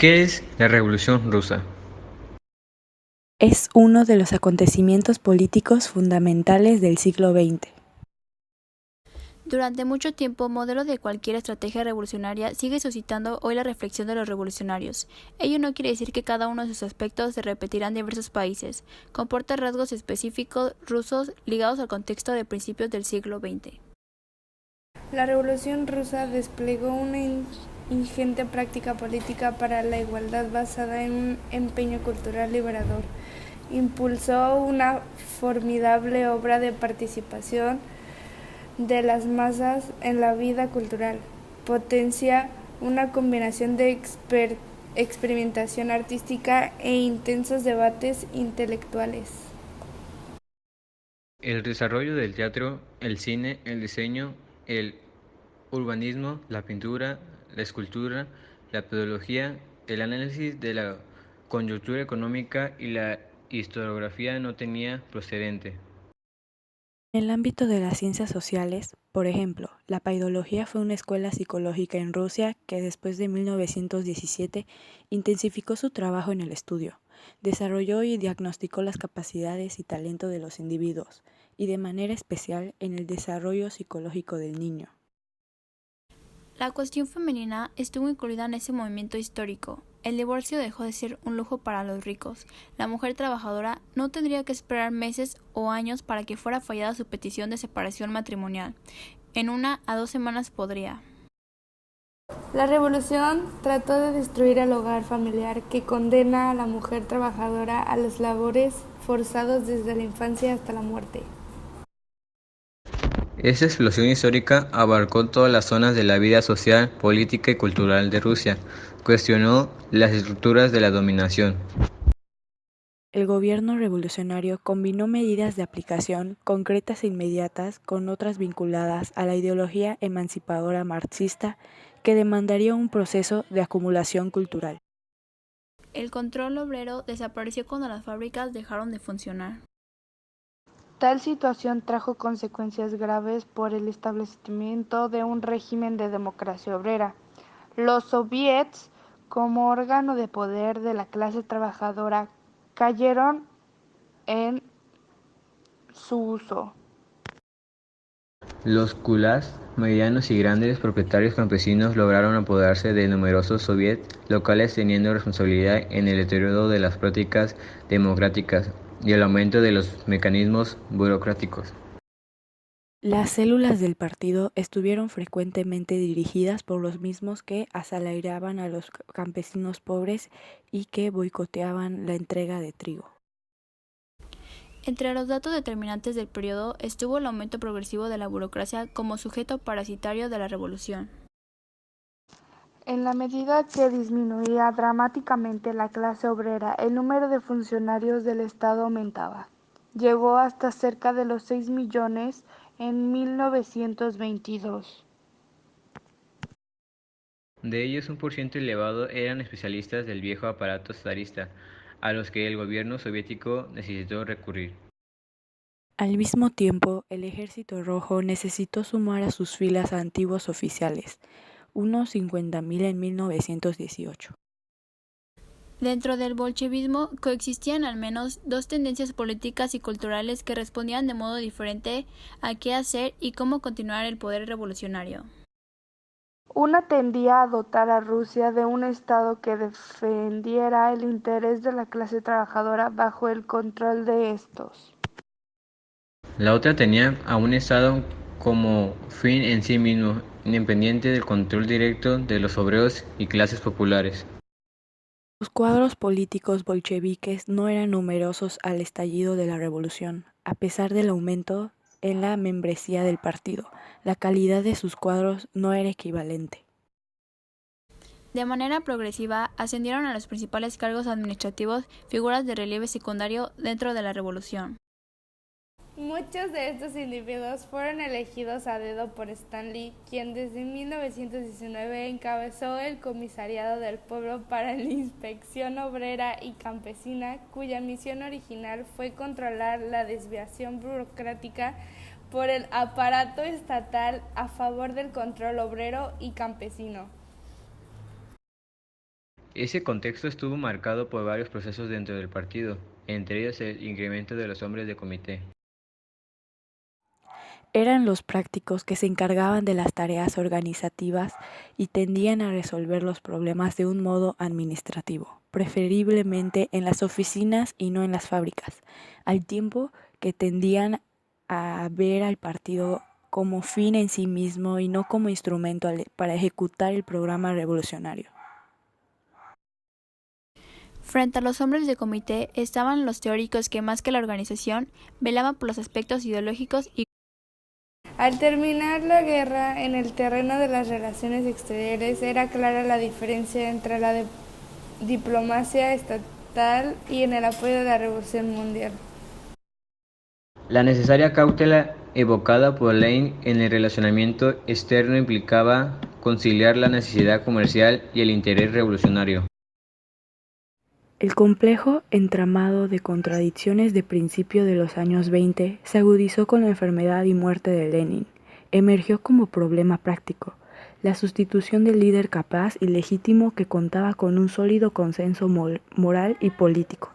¿Qué es la Revolución Rusa? Es uno de los acontecimientos políticos fundamentales del siglo XX. Durante mucho tiempo, modelo de cualquier estrategia revolucionaria sigue suscitando hoy la reflexión de los revolucionarios. Ello no quiere decir que cada uno de sus aspectos se repetirán en diversos países. Comporta rasgos específicos rusos ligados al contexto de principios del siglo XX. La Revolución Rusa desplegó una ingente práctica política para la igualdad basada en un empeño cultural liberador. Impulsó una formidable obra de participación de las masas en la vida cultural. Potencia una combinación de experimentación artística e intensos debates intelectuales. El desarrollo del teatro, el cine, el diseño, el urbanismo, la pintura, la escultura, la pedagogía, el análisis de la coyuntura económica y la historiografía no tenía precedente. En el ámbito de las ciencias sociales, por ejemplo, la paidología fue una escuela psicológica en Rusia que después de 1917 intensificó su trabajo en el estudio, desarrolló y diagnosticó las capacidades y talento de los individuos, y de manera especial en el desarrollo psicológico del niño. La cuestión femenina estuvo incluida en ese movimiento histórico. El divorcio dejó de ser un lujo para los ricos. La mujer trabajadora no tendría que esperar meses o años para que fuera fallada su petición de separación matrimonial. En 1 a 2 semanas podría. La revolución trató de destruir el hogar familiar que condena a la mujer trabajadora a las labores forzadas desde la infancia hasta la muerte. Esta explosión histórica abarcó todas las zonas de la vida social, política y cultural de Rusia. Cuestionó las estructuras de la dominación. El gobierno revolucionario combinó medidas de aplicación concretas e inmediatas con otras vinculadas a la ideología emancipadora marxista que demandaría un proceso de acumulación cultural. El control obrero desapareció cuando las fábricas dejaron de funcionar. Tal situación trajo consecuencias graves por el establecimiento de un régimen de democracia obrera. Los soviets, como órgano de poder de la clase trabajadora, cayeron en su uso. Los kulaks, medianos y grandes propietarios campesinos lograron apoderarse de numerosos soviets locales teniendo responsabilidad en el deterioro de las prácticas democráticas y el aumento de los mecanismos burocráticos. Las células del partido estuvieron frecuentemente dirigidas por los mismos que asalariaban a los campesinos pobres y que boicoteaban la entrega de trigo. Entre los datos determinantes del periodo estuvo el aumento progresivo de la burocracia como sujeto parasitario de la revolución. En la medida que disminuía dramáticamente la clase obrera, el número de funcionarios del Estado aumentaba. Llegó hasta cerca de los 6 millones en 1922. De ellos, un por ciento elevado eran especialistas del viejo aparato zarista, a los que el gobierno soviético necesitó recurrir. Al mismo tiempo, el Ejército Rojo necesitó sumar a sus filas a antiguos oficiales, unos 50.000 en 1918. Dentro del bolchevismo coexistían al menos dos tendencias políticas y culturales que respondían de modo diferente a qué hacer y cómo continuar el poder revolucionario. Una tendía a dotar a Rusia de un Estado que defendiera el interés de la clase trabajadora bajo el control de estos. La otra tenía a un Estado como fin en sí mismo, independiente del control directo de los obreros y clases populares. Los cuadros políticos bolcheviques no eran numerosos al estallido de la revolución, a pesar del aumento en la membresía del partido. La calidad de sus cuadros no era equivalente. De manera progresiva, ascendieron a los principales cargos administrativos figuras de relieve secundario dentro de la revolución. Muchos de estos individuos fueron elegidos a dedo por Stanley, quien desde 1919 encabezó el Comisariado del Pueblo para la Inspección Obrera y Campesina, cuya misión original fue controlar la desviación burocrática por el aparato estatal a favor del control obrero y campesino. Ese contexto estuvo marcado por varios procesos dentro del partido, entre ellos el incremento de los hombres de comité. Eran los prácticos que se encargaban de las tareas organizativas y tendían a resolver los problemas de un modo administrativo, preferiblemente en las oficinas y no en las fábricas, al tiempo que tendían a ver al partido como fin en sí mismo y no como instrumento para ejecutar el programa revolucionario. Frente a los hombres de comité estaban los teóricos que más que la organización velaban por los aspectos ideológicos y Al terminar la guerra en el terreno de las relaciones exteriores era clara la diferencia entre la diplomacia estatal y en el apoyo de la Revolución Mundial. La necesaria cautela evocada por Lane en el relacionamiento externo implicaba conciliar la necesidad comercial y el interés revolucionario. El complejo entramado de contradicciones de principio de los años 20 se agudizó con la enfermedad y muerte de Lenin. Emergió como problema práctico la sustitución del líder capaz y legítimo que contaba con un sólido consenso moral y político.